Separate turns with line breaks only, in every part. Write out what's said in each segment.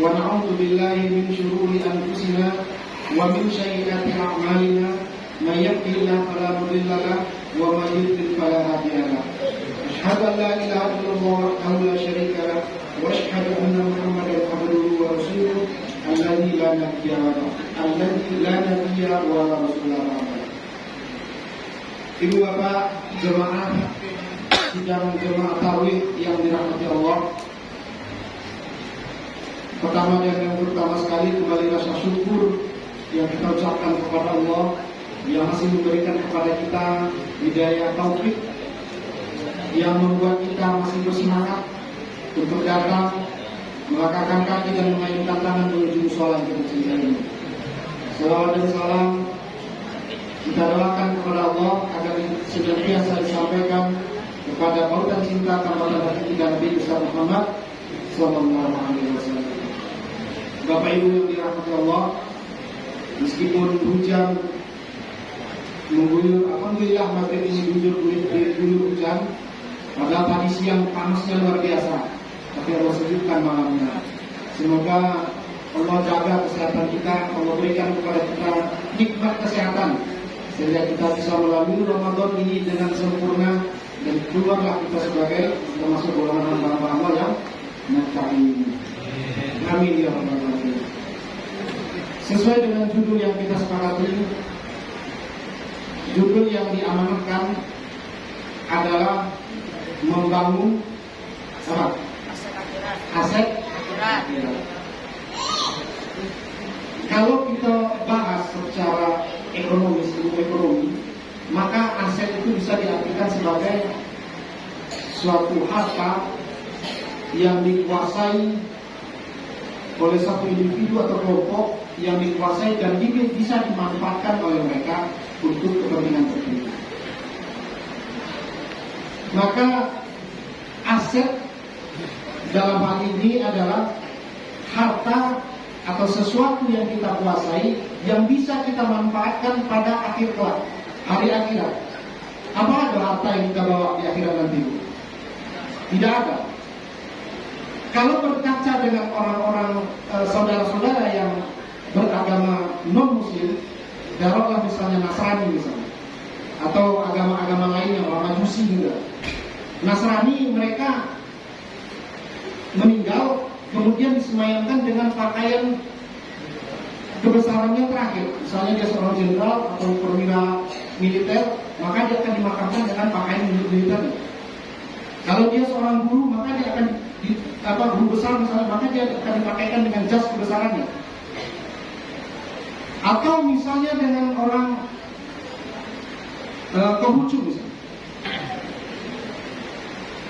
ونعوذ بالله من شرور أنفسنا ومن سيئات أعمالنا من يهده الله فلا مضل له ومن يضلل فلا هادي له أشهد أن لا إله إلا الله وحده لا شريك له وأشهد أن محمدا عبده ورسوله الذي لا نبي ولا رسول بعده. Ibu bapak jemaah sidang jemaah tarawih yang dirahmati Allah. Pertama dan yang pertama sekali kembali rasa syukur yang kita ucapkan kepada Allah yang masih memberikan kepada kita hidayah taufik yang membuat kita masih bersemangat untuk datang melangkahkan kaki dan mengayunkan tangan menuju sholat kita cinta ini. Salawat dan salam kita doakan kepada Allah agar senantiasa disampaikan kepada pautan cinta tambahan hati kita Nabi besar Muhammad Sallallahu Alaihi Wasallam. Bapak Ibu yang dirahmati Allah, meskipun hujan mengguyur, alhamdulillah maghrib ini diguyur hujan. Padahal tadi siang panasnya luar biasa, tapi Allah sejukkan malamnya. Semoga Allah jaga kesehatan kita, Allah berikan kepada kita nikmat kesehatan sehingga kita bisa melalui Ramadan ini dengan sempurna dan keluarlah kita sebagai termasuk golongan hamba-hamba yang muttaqin. Amin ya rabbal alamin. Sesuai dengan judul yang kita sepakati, judul yang diamanatkan adalah membangun apa? Aset akhirat. Kalau kita bahas secara ekonomi, maka aset itu bisa diartikan sebagai suatu harta yang dikuasai oleh satu individu atau kelompok yang dikuasai dan bisa dimanfaatkan oleh mereka untuk kepentingan tertentu. Maka aset dalam hal ini adalah harta atau sesuatu yang kita kuasai yang bisa kita manfaatkan pada akhir kelak, hari akhirat. Apa ada harta yang kita bawa di akhirat nanti? Tidak ada. Kalau berkaca dengan orang-orang saudara-saudara yang beragama non-muslim, taruhlah misalnya Nasrani misalnya, atau agama-agama lain yang orang Majusi juga. Nasrani mereka meninggal kemudian disemayamkan dengan pakaian kebesarannya terakhir. Misalnya dia seorang jenderal atau perwira militer, maka dia akan dimakamkan dengan pakaian militer. Kalau dia seorang guru, maka dia akan guru besar misalnya, maka dia akan dipakaikan dengan jas kebesarannya. Atau misalnya dengan orang Konghucu misalnya,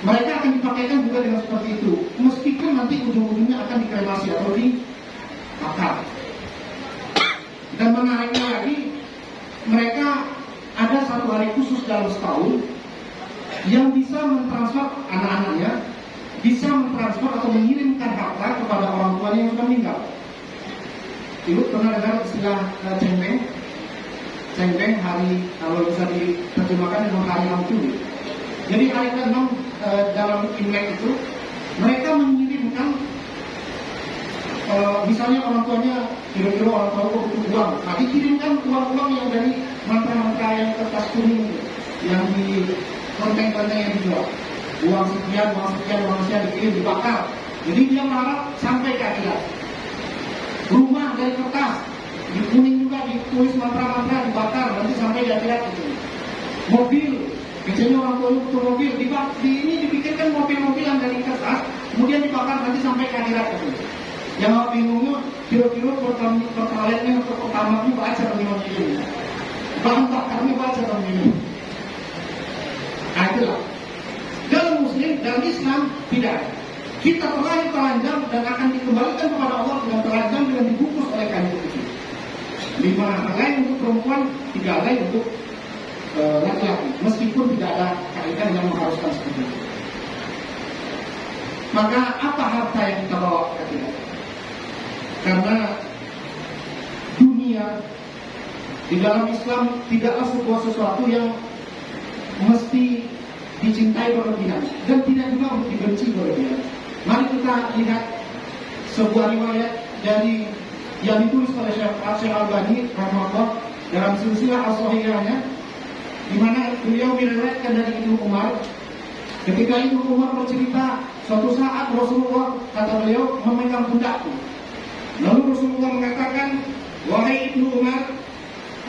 mereka akan dipakaikan juga dengan seperti itu, meskipun nanti ujung-ujungnya akan dikremasi atau dibakar. Dan menariknya lagi, mereka ada satu hari khusus dalam setahun yang bisa mentransfer anak-anaknya, bisa mentransfer atau mengirimkan harta kepada orang tuanya yang sudah meninggal. Ibu pernah dengar istilah cengpeng? Cengpeng hari, kalau bisa diterjemahkan dengan hari Amtu. Jadi hari ke-6 dalam Imlek itu mereka mengirimkan misalnya orang tuanya kira-kira orang tua butuh uang, nah dikirimkan uang-uang yang dari mantra-mantra yang kertas kuning yang di konteng-konteng yang dijual, uang sekian dikirim dibakar. Jadi dia berharap sampai ke akhirat. Rumah dari kertas di kuning juga ditulis mantra-mantra dibakar nanti sampai di akhirat itu. Mobil, biasanya orang tua butuh mobil, ini dipikirkan mobil-mobil yang dari kertas kemudian dibakar nanti sampai ke akhirat itu. Yang mau bingungnya kira-kira pertalatannya atau pertamanya baca minum ini, bahan bakarnya baca minum. Nah itulah. Dalam Muslim, dalam Islam tidak. Kita terlahir telanjang dan akan dikembalikan kepada Allah dengan telanjang dengan dibungkus oleh kain putih. 5 helai untuk perempuan, 3 helai untuk laki-laki. Meskipun tidak ada kaitan yang mengharuskan seperti itu. Maka apa harta yang kita bawa ke kita? Karena dunia di dalam Islam tidaklah sebuah sesuatu yang mesti dicintai berlebihan dan tidak juga untuk dibenci berlebihan. Mari kita lihat sebuah riwayat dari yang ditulis oleh Syekh Al-Albani rahimahullah dalam silsilah as-sahihahnya, di mana beliau meriwayatkan dari Ibnu Umar. Ketika Ibnu Umar bercerita, suatu saat Rasulullah, kata beliau, memegang pundakku. Lalu Rasulullah mengatakan, wahai Ibnu Umar,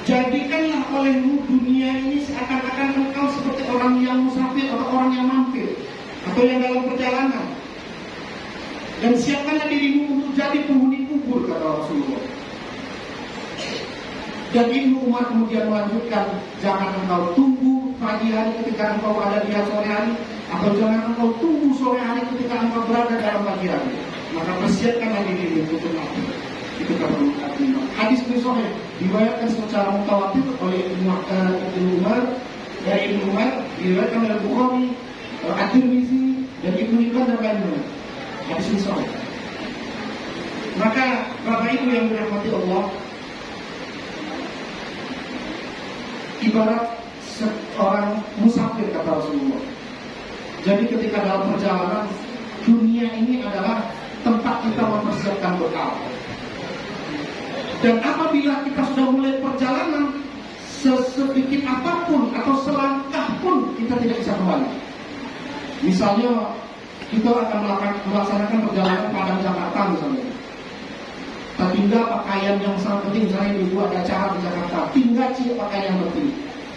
jadikanlah olehmu dunia ini seakan-akan engkau seperti orang yang musafir atau orang yang mampir atau yang dalam perjalanan, dan siapkanlah dirimu untuk jadi penghuni kubur, kata Rasulullah. Dan Ibnu Umar kemudian melanjutkan, jangan engkau tunggu pagi hari ketika engkau ada di sore hari, atau jangan engkau tunggu sore hari ketika engkau berada dalam pagi hari. Maka persiapkanlah dirimu untuk mati. Itu kata hadis ini sahih, diriwayatkan secara mutawatir oleh Ibnu Umar, dari Ibnu Umar, diriwayatkan oleh Bukhari, At-Tirmizi, dan Ibnu Hibban dan lainnya. Hadis ini sahih. Maka Bapak Ibu yang dirahmati Allah, ibarat seorang musafir, kata Rasulullah. Jadi ketika dalam perjalanan, dunia ini adalah tempat kita mempersiapkan bekal. Dan apabila kita sudah mulai perjalanan, sesedikit apapun atau selangkah pun kita tidak bisa kembali. Misalnya kita akan melaksanakan perjalanan Padang Jakarta misalnya. Kita tinggal pakaian yang sangat penting, misalnya ibu ada acara di Jakarta, tinggal pakaian yang penting.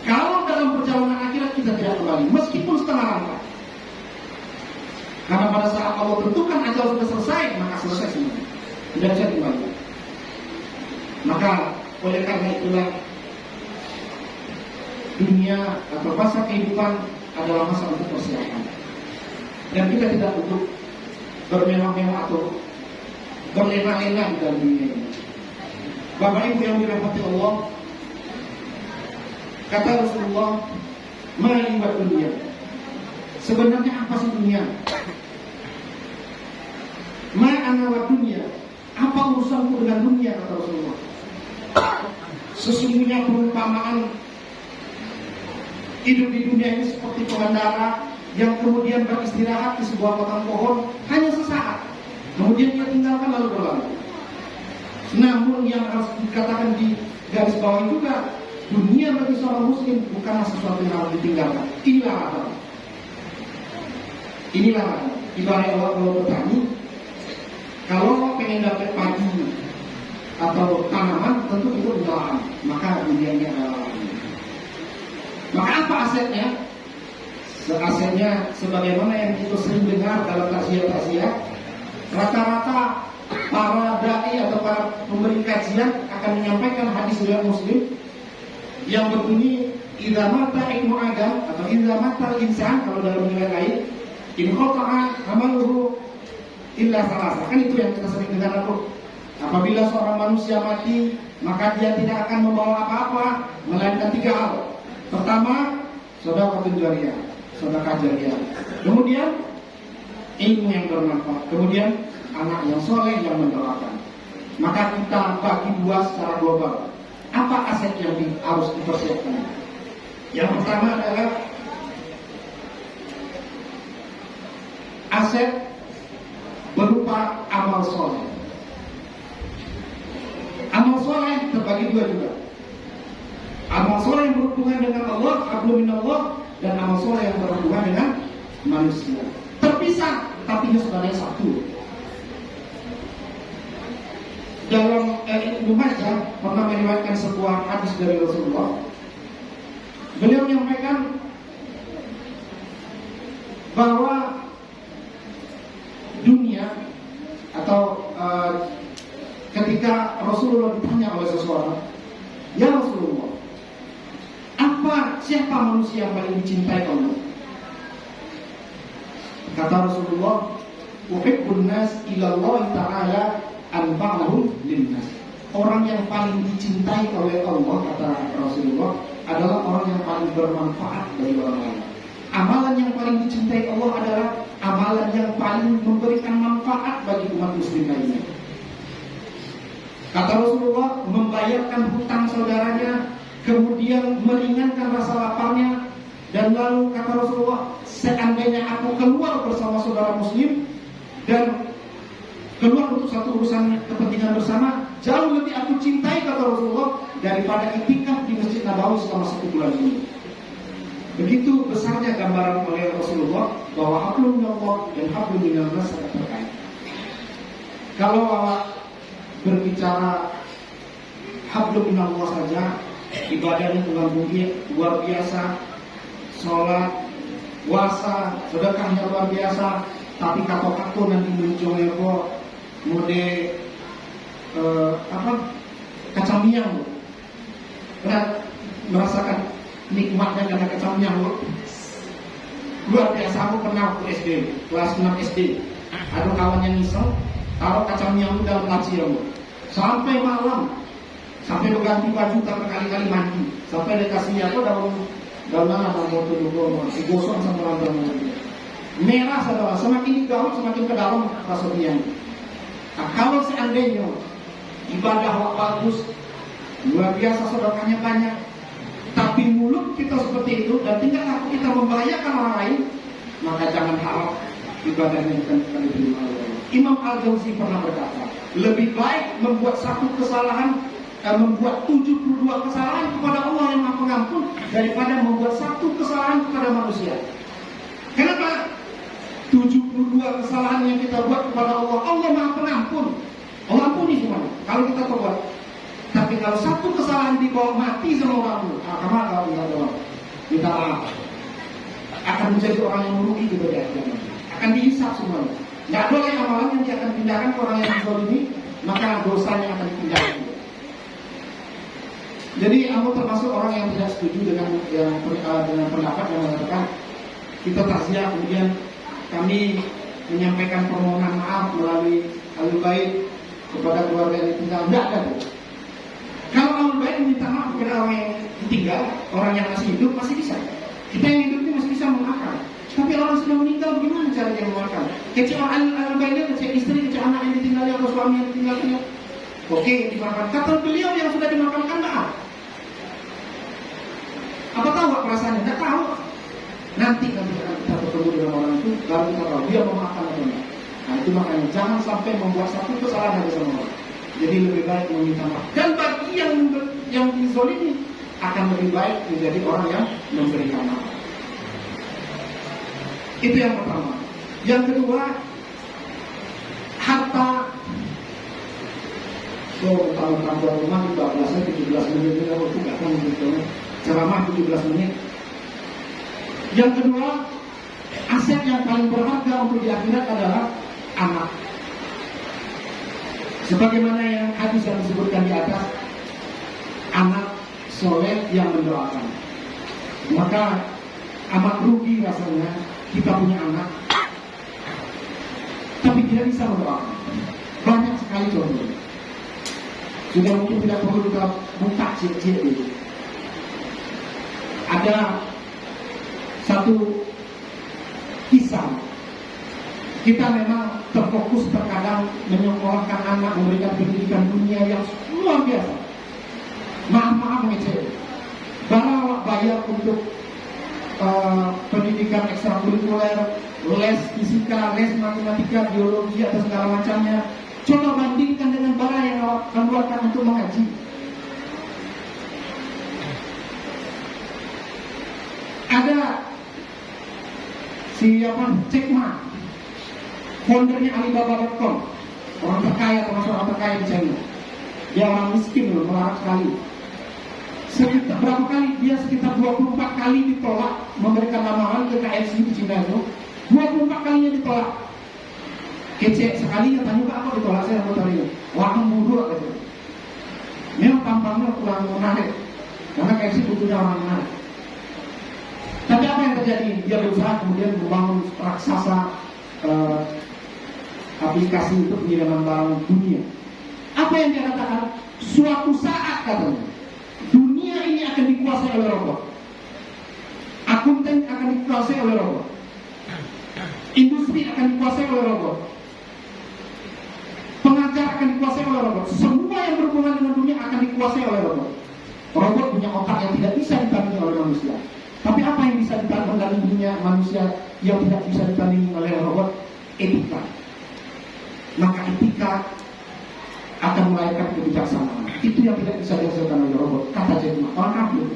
Kalau dalam perjalanan akhirat kita tidak kembali, meskipun setengah langkah. Karena pada saat Allah tentukan ajal sudah selesai, maka selesai semuanya, tidak bisa kembali. Maka oleh karena itulah dunia atau masa kehidupan adalah masa untuk persiapan. Dan kita tidak untuk bermewah-mewah atau berlena-lena di dalam dunia ini. Bapak Ibu yang dirahmati Allah, kata Rasulullah, mari buat dunia. Sebenarnya apa sih dunia? Ma'ana wa dunia. Apa urusanku dengan dunia, kata Rasulullah. Sesungguhnya perumpamaan hidup di dunia ini seperti pengendara yang kemudian beristirahat di sebuah batang pohon hanya sesaat, kemudian dia tinggalkan lalu berlalu. Namun yang harus dikatakan di garis bawah juga, dunia bagi seorang muslim bukanlah sesuatu yang harus ditinggalkan. Inilah apa? Inilah apa? Ibarat Allah kalau bertani, kalau pengen dapat padi atau tanaman, tentu itu usaha, maka dunianya adalah. Maka apa asetnya? Asetnya sebagaimana yang kita sering dengar dalam tafsir-tafsir, rata-rata para dai atau para pemberi kajian akan menyampaikan hadis riwayat Muslim yang berbunyi, idza mata ibnu adam atau idza mata insan, kalau dalam riwayat lain, in qata'a amaluhu illa salasa. Kan itu yang kita sering dengar tuh. Apabila seorang manusia mati, maka dia tidak akan membawa apa-apa melainkan 3 hal. Pertama, sedekah jariyah, sedekah jariyah. Kemudian ilmu yang bermanfaat. Kemudian anak yang soleh yang mendoakan. Maka kita bagi 2 secara global. Apa aset yang harus dipersiapkan? Yang pertama adalah aset berupa amal soleh. Amal soleh terbagi 2 juga. Amal soleh yang berhubungan dengan Allah, hablum minallah, dan amal soleh yang berhubungan dengan manusia. Terpisah, tapi sebenarnya satu. Dalam Ibnu Majah pernah meriwayatkan sebuah hadis dari Rasulullah. Beliau menyampaikan bahwa dunia atau ketika Rasulullah ditanya oleh seseorang, ya Rasulullah, siapa manusia yang paling dicintai Allah? Kata Rasulullah, uhibbun nas ilallah ta'ala anfa'uhum linnas. Orang yang paling dicintai oleh Allah, kata Rasulullah, adalah orang yang paling bermanfaat bagi orang lain. Amalan yang paling dicintai Allah adalah amalan yang paling memberikan manfaat bagi umat muslim lainnya. Kata Rasulullah, membayarkan hutang saudaranya, kemudian meringankan rasa laparnya, dan lalu kata Rasulullah, seandainya aku keluar bersama saudara muslim, dan keluar untuk satu urusan kepentingan bersama, jauh lebih aku cintai, kata Rasulullah, daripada iktikaf di Masjid Nabawi selama 1 bulan ini. Begitu besarnya gambaran oleh Rasulullah bahwa hablum minallah dan hablum minannas sangat terkait. Kalau awak berbicara hablum minallah saja, ibadahnya Tuhan bukit luar biasa, sholat, puasa, sedekahnya luar biasa, tapi kato-kato nanti munculnya kok mode kacamiang, pernah merasakan nikmatnya karena kacamiang luar biasa. Aku pernah waktu SD, kelas 6 SD, ada kawan yang iseng taruh kacamiang itu dalam laci sampai malam, sampai berganti baju berkali-kali mandi, sampai dikasih apa daun apa digosok sama orang merah, saudara. Semakin digaul semakin ke dalam rasanya. Nah, kalau seandainya ibadah bagus, luar biasa, sedekahnya banyak, tapi mulut kita seperti itu dan tingkah laku kita membahayakan orang lain, maka jangan harap ibadahnya akan diterima oleh Allah. Imam Al-Jauzi pernah berkata, lebih baik membuat satu kesalahan membuat 72 kesalahan kepada Allah yang Maha Pengampun daripada membuat satu kesalahan kepada manusia. Kenapa? 72 kesalahan yang kita buat kepada Allah, Allah Maha Pengampun, Allah ampuni semuanya kalau kita tobat. Tapi kalau satu kesalahan dibawa mati sama orang itu, kalau kita akan menjadi orang yang merugi gitu ya, akan dihisap semuanya. Nggak boleh amalan yang dia akan pindahkan ke orang yang zalimi, maka dosanya akan dipindahkan. Jadi aku termasuk orang yang tidak setuju dengan pendapat yang mengatakan kita takziah kemudian kami menyampaikan permohonan maaf melalui Ahlul Bait kepada keluarga yang ditinggal. Tidak ada. Kalau Ahlul Bait minta maaf kepada orang yang ditinggal, orang yang masih hidup masih bisa. Kita yang hidup itu masih bisa memaafkan. Tapi orang sudah meninggal, gimana cara dia memaafkan? Kecil Ahlul Baitnya, kecil istri, kecil anak yang ditinggal atau suami yang ditinggalnya. Oke, dimaafkan. Kata beliau yang sudah dimaafkan maaf. Apa tahu perasaannya? Tidak tahu. Nanti kita bertemu dengan orang itu, baru kita tahu dia memaafkan atau tidak. Nah itu makanya jangan sampai membuat satu kesalahan dari sama orang. Jadi lebih baik meminta maaf. Dan bagi yang dizolimi akan lebih baik menjadi orang yang memberikan maaf. Itu yang pertama. Yang kedua, harta. Tahun-tahun buat rumah 17 menit ini aku tidak akan memberikan ceramah 17 menit. Yang kedua, aset yang paling berharga untuk di akhirat adalah anak. Sebagaimana yang hadis yang disebutkan di atas, anak soleh yang mendoakan. Maka amat rugi rasanya kita punya anak, tapi tidak bisa mendoakan. Banyak sekali contoh. Sudah mungkin tidak perlu kita buka ciri-ciri itu. Ada satu kisah. Kita memang terfokus terkadang menyekolahkan anak, memberikan pendidikan dunia yang luar biasa. Maaf mengecewakan. Barang bayar untuk pendidikan ekstrakurikuler, les fisika, les matematika, biologi atau segala macamnya. Coba bandingkan dengan barang yang awak keluarkan untuk mengaji. Ada Jack Ma, foundernya Alibaba.com, orang terkaya, termasuk orang terkaya di China. Dia orang miskin loh, melarat sekali. Berapa kali? Dia sekitar 24 kali ditolak memberikan lamaran ke KFC di China itu. 24 kalinya ditolak. Kecek sekali tanya apa ditolak, saya mau tanya. Wah, mundur gitu. Memang tampangnya kurang menarik, karena KFC butuhnya orang menarik. Tapi apa yang terjadi? Dia berusaha kemudian membangun raksasa aplikasi untuk pengiriman barang dunia. Apa yang dia katakan? Suatu saat katanya, dunia ini akan dikuasai oleh robot. Akuntan akan dikuasai oleh robot. Industri akan dikuasai oleh robot. Pengajar akan dikuasai oleh robot. Semua yang berhubungan dengan dunia akan dikuasai oleh robot. Robot punya otak yang tidak bisa ditandingi oleh manusia. Tapi apa yang bisa ditandingi dunia manusia yang tidak bisa ditandingi oleh robot? Etika. maka etika akan melahirkan kebijaksanaan. Itu yang tidak bisa dihasilkan oleh robot. Kata Jack Ma, orang kafir.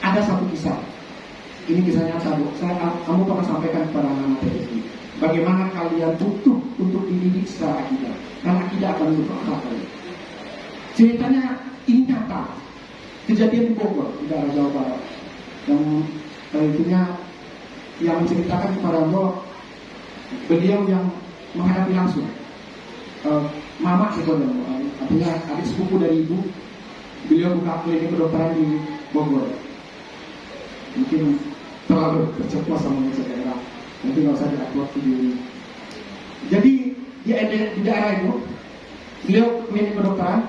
Ada satu kisah. Ini kisah nyata, Bu. Kamu pernah sampaikan kepada anak-anak TSI. Bagaimana kalian butuh untuk dididik secara akidah. Karena akidah akan berubah akhlak kalian. Ceritanya ini nyata. Kejadian di Bogor, di daerah Jawa Barat. Yang itunya yang menceritakan kepada beliau yang menghadapi langsung. Mama sebenarnya, artinya adik sepupu dari ibu. Beliau buka klinik kedokteran di Bogor. Mungkin terlalu tercepat sama daerah. Nanti nggak usah diupload video ini. Jadi di daerah itu, beliau klinik kedokteran,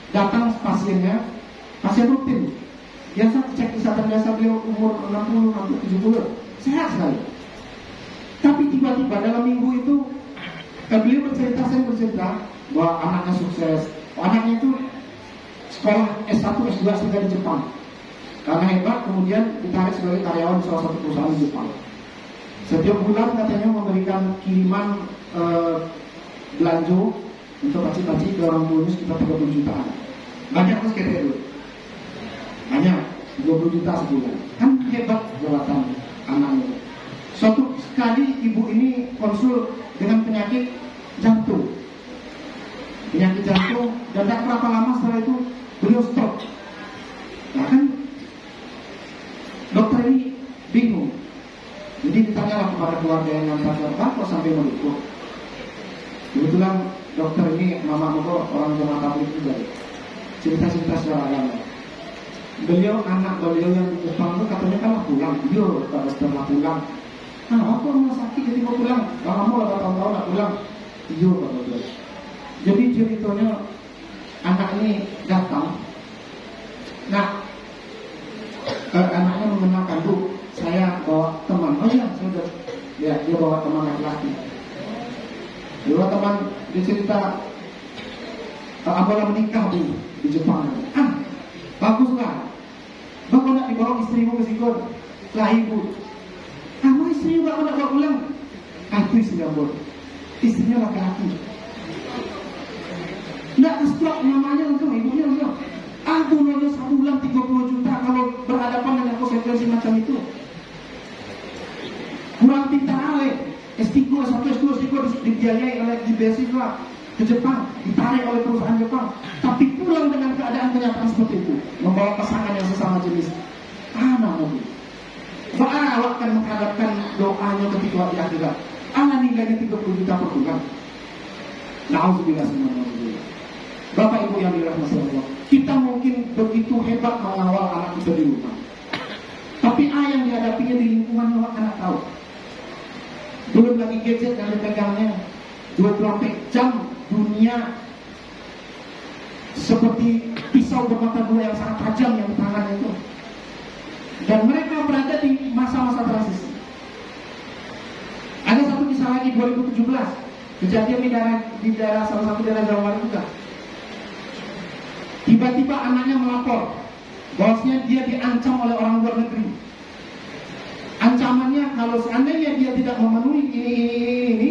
datang pasiennya, pasien rutin. Biasa cek kesehatan biasa, beliau umur 60 sampai 70, sehat sekali. Tapi tiba-tiba dalam minggu itu beliau saya bercerita bahwa anaknya sukses. Anaknya itu sekolah S1, S2 sudah di Jepang. Karena hebat, kemudian ditarik sebagai karyawan di salah satu perusahaan di Jepang. Setiap bulan katanya memberikan kiriman belanja untuk paci-paci ke orang tua sekitar 30 jutaan. Banyak terus kayak itu. Banyak, 20 juta sebulan. Kan hebat jabatan anaknya. Suatu sekali ibu ini konsul dengan penyakit jantung. Penyakit jantung, dan tak berapa lama setelah itu beliau stop. Nah kan dokter ini bingung. Jadi ditanyalah kepada keluarga yang ngantar kok sampai meliput. Kebetulan dokter ini mama orang jemaah tabligh juga. Cerita-cerita secara agama. Anak beliau yang di Jepang itu katanya kan pulang. Dia pada setelah pulang. Nah, aku rumah sakit jadi mau pulang. Kamu lah tahun-tahun nak pulang. Iya kata dia. Jadi ceritanya anak ini datang. Nah, anaknya mengenalkan, Bu, saya bawa teman. Oh iya, sudah. Ya, dia bawa teman laki-laki. Dia bawa teman, dia cerita Apalah menikah Bu di Jepang. Baguslah. Bapak nak dibawa istrimu ke situ lah ibu. Kamu istri bapak nak bawa pulang. Itu istrinya Bu. Istrinya laki-laki. Nggak kestrok namanya untuk ibunya untuk. Aku nanya sebulan 30 juta kalau berhadapan dengan konsekuensi macam itu. Kurang pintar ale. S3, S1, S2, S3 dibiayai oleh beasiswa ke Jepang, ditarik oleh perusahaan Jepang, tapi pulang dengan keadaan kenyataan seperti itu, membawa pasangan yang sesama jenis. Nabi. Awak akan menghadapkan doanya ketika di akhirat. Nilainya 30 juta per bulan. Nauzubillah subhanallah. Bapak Ibu yang dirahmati Allah, kita mungkin begitu hebat mengawal anak kita di rumah, tapi yang dihadapinya di lingkungan anak tahu. Belum lagi gadget yang dipegangnya 24 jam, dunia seperti pisau bermata dua yang sangat tajam yang di tangannya itu. Dan mereka berada di masa-masa transisi. Ada satu kisah lagi 2017, kejadian di daerah salah satu daerah Jawa Barat juga. Tiba-tiba anaknya melapor bahwasanya dia diancam oleh orang luar negeri. Ancamannya kalau seandainya dia tidak memenuhi ini,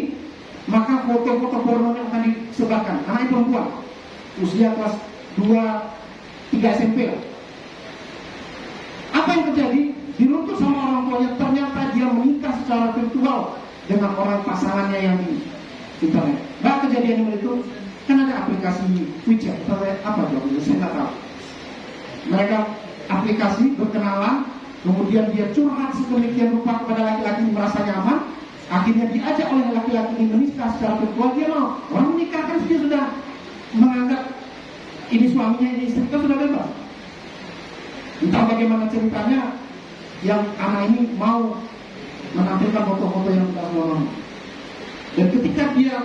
maka foto-foto pornonya akan disebarkan. Anak perempuan, usia kelas 2-3 SMP lah. Apa yang terjadi? Diruntut sama orang tuanya. Ternyata dia menikah secara virtual dengan orang pasangannya yang di internet. Nah, kejadian itu kan ada aplikasi WeChat atau apa jawabnya? Saya nggak tahu. Mereka aplikasi berkenalan, kemudian dia curhat sedemikian rupa kepada laki-laki yang merasa nyaman. Akhirnya diajak oleh laki-laki ini menikah secara virtual. Dia mau orang menikah kan dia sudah menganggap ini suaminya, ini istri, kan sudah bebas. Entah bagaimana ceritanya, yang anak ini mau menampilkan foto-foto yang tidak senonoh. Dan ketika dia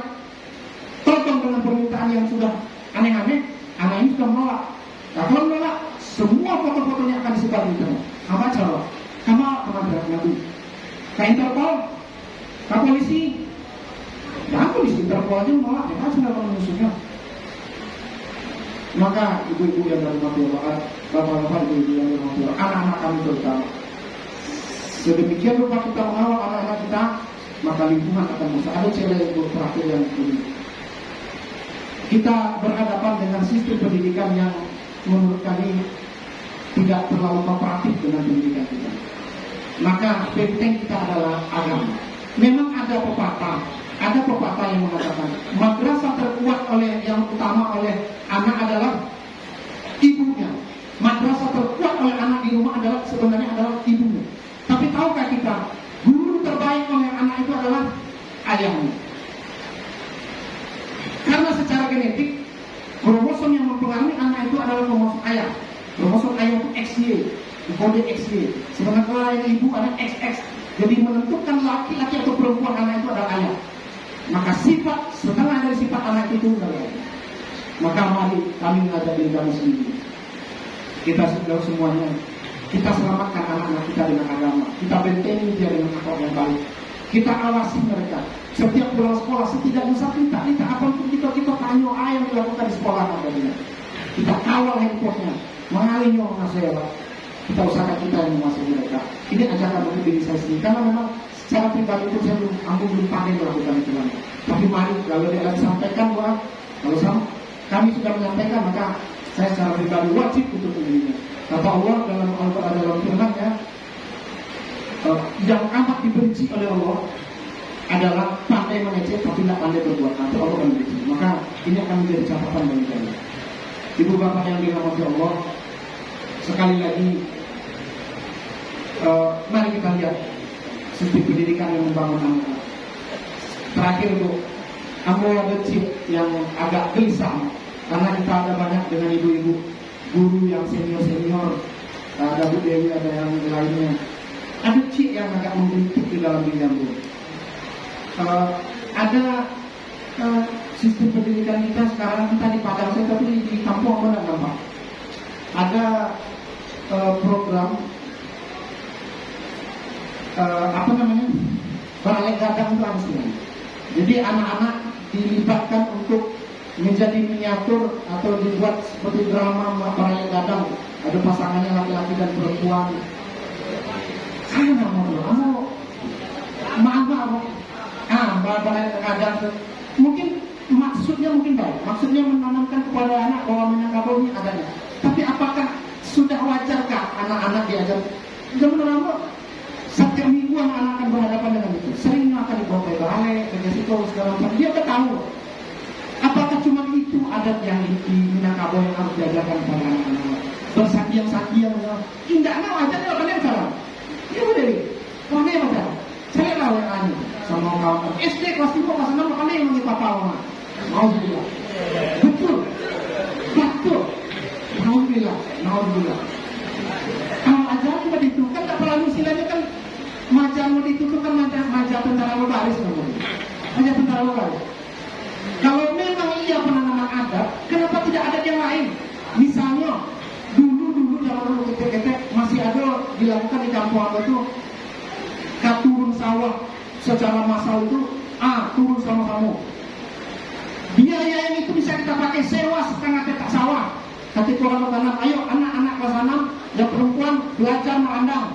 tonton dengan permintaan yang sudah aneh-aneh, anak ini sudah menolak. Nah, kalau menolak, semua foto-fotonya akan disebar di internet. Apa cara? Kamu kemana Nabi? Ke Interpol? Ke polisi? Ya, polisi Interpol aja menolak. Ya, kan sudah menyusunnya. Maka ibu-ibu yang dirahmati Allah, bapak-bapak, ibu-ibu yang dirahmati Allah, anak-anak kami terutama, sedemikian rupa kita mengawal anak-anak kita maka lingkungan akan rusak. Ada cewek terakhir yang ini. Kita berhadapan dengan sistem pendidikan yang menurut kami tidak terlalu kooperatif dengan pendidikan kita. Maka penting kita adalah agama. Memang ada pepatah yang mengatakan madrasah terkuat oleh yang utama oleh anak adalah ibunya. Madrasah terkuat oleh anak di rumah adalah sebenarnya adalah ibunya. Tapi tahukah kita, guru terbaik oleh anak itu adalah ayahnya. Karena secara genetik kromosom yang mempengaruhi anak itu adalah kromosom ayah. Kromosom ayah itu XY, kode XY. Sementara yang ibu ada XX. Jadi menentukan laki-laki atau perempuan anak itu adalah ayah. Maka sifat setengah dari sifat anak itu adalah ayah. Maka mari kami mengajak diri kami sendiri. Kita sudah semuanya, kita selamatkan anak-anak kita dengan agama. Kita bentengi dia dengan akhlak yang baik. Kita awasi mereka. Setiap pulang sekolah setidaknya satu kita apa untuk kita tanya yang dilakukan di sekolah apa. Kita kawal handphonenya, mengalihnya masalah. Kita usahakan kita yang menguasai mereka. Ini ajakan untuk diri saya sendiri. Karena memang secara pribadi itu saya belum pandai melakukan itu. Tapi mari kalau dia sampaikan bahwa kalau kami sudah menyampaikan, maka saya secara pribadi wajib untuk menjadinya. Kata Allah dalam Al-Quran dalam firman-Nya, yang amat dibenci oleh Allah adalah pandai mengejek tapi tidak pandai berbuat. Nanti Allah akan benci. Maka ini akan menjadi catatan bagi kami. Ibu bapak yang dirahmati Allah, sekali lagi mari kita lihat sistem pendidikan yang membangun anak. Terakhir Bu, Ambo ada cip yang agak gelisah karena kita ada banyak dengan ibu-ibu guru yang senior, ada Bu Dewi, ada yang lainnya. Ada cip yang agak menggelitik di dalam diri Ambo. Ada sistem pendidikan kita sekarang, kita di Padang, tapi di kampung mana nampak? Ada program balai gadang itu harusnya. Jadi anak-anak dilibatkan untuk menjadi miniatur atau dibuat seperti drama balai gadang. Ada pasangannya laki-laki dan perempuan. Balai gadang. Mungkin maksudnya baik. Maksudnya menanamkan kepada anak bahwa menanggapi adanya. Tapi apakah sudah wajarkah anak-anak diajar? Zaman lama setiap minggu anak-anak akan berhadapan dengan itu. Seringnya akan dibawa ke balai, ke situ, segala macam. Dia tahu. Apakah cuma itu adat yang di Minangkabau yang harus diajarkan kepada anak-anak? Bersakian-sakian, indahnya wajar kalau kalian salah. Ya udah deh, mana yang wajar? Saya tahu yang lain sama kawan SD kelas 5 kelas 6 kalian yang manggil papa mama. Mau juga. Betul. Alhamdulillah. Kalau ajaran begitu kan tak perlu istilahnya kan majamu itu kan majah tentara baris namanya. Majah tentara baris. Kalau memang iya penanaman adat, kenapa tidak ada yang lain? Misalnya dulu zaman dulu ketek masih ada dilakukan di kampung apa itu turun sawah secara massal itu turun sama-sama. Biaya yang itu bisa kita pakai sewa setengah petak sawah. Ketika orang bertanam, ayo anak-anak kelas 6 yang perempuan belajar merandang.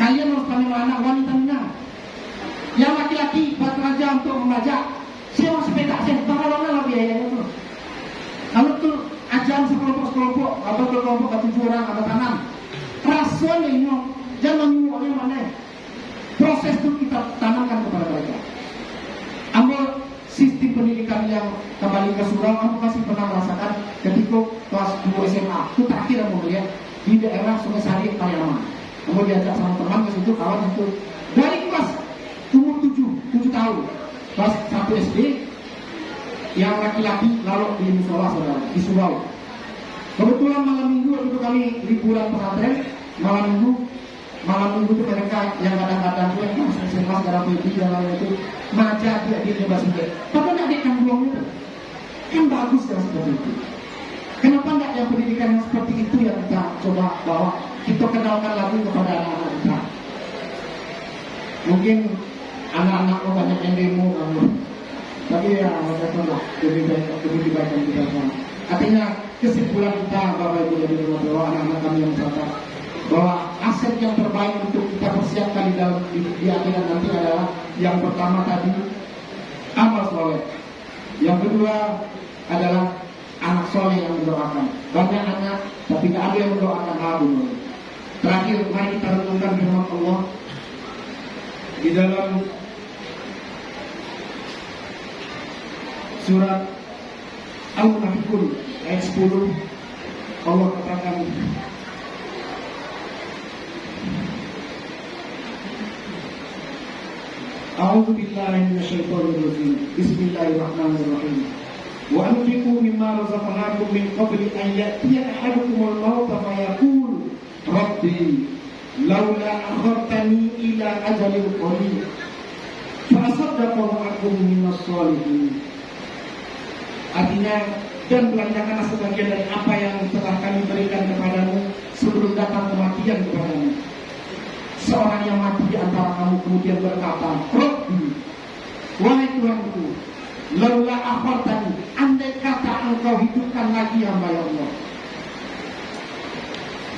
Kalian harus pandai merandang, wanitanya. Yang laki-laki buat raja untuk membaca. Sewa sepeda, berapa biayanya itu. Lalu tuh ajaran sekelompok, atau kelompok ke 7 orang ada tanam. Rasuan ini, jangan menyuruh orang mana. Proses itu kita tanamkan kepada mereka. Ambil sistem pendidikan yang kembali ke surau, kamu pasti pernah merasakan ketika kelas 2 SMA. Itu terakhir kamu melihat di daerah Sungai Sari, Pariaman. Kamu diajak sama teman ke situ, kawan itu. Dari kelas umur 7 tahun, kelas 1 SD, yang laki-laki lalu di musola saudara, di surau. Kebetulan malam minggu waktu kami liburan pesantren, malam minggu itu mereka yang kadang-kadang itu yang masih kelas darah putih dan lain itu majah dia coba sendiri. Tapi tidak ada kandung itu kan bagus kan seperti itu. Kenapa tidak yang pendidikan yang seperti itu yang kita coba bawa, kita kenalkan lagi kepada anak-anak kita. Mungkin anak-anak banyak yang demo, tapi ya lah lebih baik yang kita sama. Artinya kesimpulan kita Bapak Ibu dari anak-anak kami yang berkata bahwa aset yang terbaik untuk kita persiapkan di akhirat nanti adalah yang pertama tadi amal soleh, yang kedua adalah anak soleh yang mendoakan. Banyak anak tapi tidak ada yang mendoakan abu. Terakhir, mari kita renungkan firman Allah di dalam surat Al-Munafiqun ayat 10. Allah katakan, A'udzu billahi minasyaitonir rajim. Bismillahirrahmanirrahim. Wa anfiqu mimma razaqnakum min qabli an ya'tiya ahadukumul maut fa yaqul rabbi laula akhartani ila ajalin qarib fa asaddaqa wa akun minas shalihin. Artinya, dan belanjakanlah sebagian dari apa yang telah kami berikan kepadamu sebelum datang kematian kepadamu. Seorang yang mati di antara kamu kemudian berkata, Rabbi, wahai Tuhanku, laula akhartani, andai kata engkau hidupkan lagi hamba ya Allah.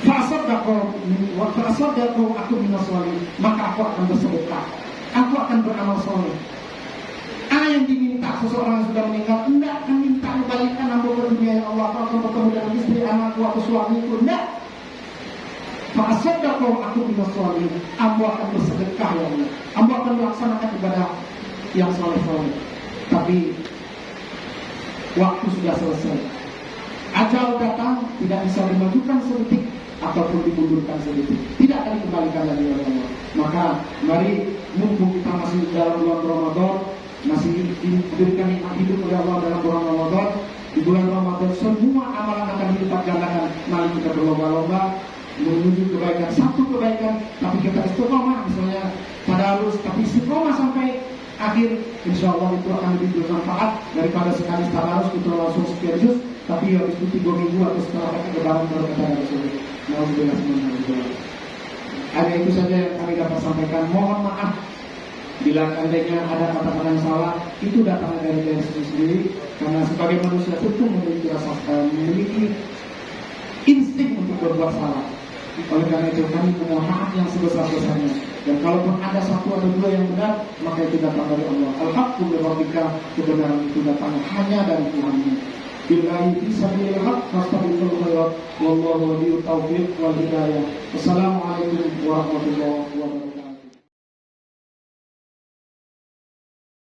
Fa'asaddaqu aku minas shalihin, maka aku akan bersedekah, aku akan beramal soleh. Yang diminta seseorang yang sudah meninggal, tidak akan minta kembalikan aku ke dunia ya Allah, atau bertemu dengan istri, anakku atau suamiku, tidak. Fa'asaddaqu aku minas shalihin, aku akan bersedekah ya Allah, aku akan melaksanakan ibadah yang soleh-soleh. Tapi waktu sudah selesai, ajal datang, tidak bisa dimajukan sedetik ataupun dimundurkan sedetik, tidak akan dikembalikan lagi oleh Allah. Maka mari, mumpung kita masih dalam bulan Ramadan, masih diberikan nikmat hidup oleh Allah dalam bulan Ramadan. Di bulan Ramadan semua amalan akan dilipat gandakan. Mari kita berlomba-lomba menuju kebaikan. Satu kebaikan, tapi kita istiqomah, misalnya tadarus, tapi istiqomah sampai akhir, insya Allah itu akan lebih bermanfaat daripada sekali tadarus itu langsung sekian juz, tapi habis itu 3 minggu atau setelah lebaran baru kata Rasulullah. Alhamdulillah. Ada itu saja yang kami dapat sampaikan. Mohon maaf bila seandainya ada kata-kata yang salah, itu datang dari diri sendiri, karena sebagai manusia tentu memiliki rasa, memiliki insting untuk berbuat salah. Oleh karena itu kami memohon maaf yang sebesar-besarnya. Dan kalaupun ada satu atau dua yang benar, maka itu datang dari Allah. Al-haqqu min rabbika, kebenaran itu datang hanya dari Tuhan-Mu. Billahi fisabilil haqq fastabiqul khairat wallahu waliyut taufiq wal hidayah. Wassalamualaikum warahmatullahi wabarakatuh.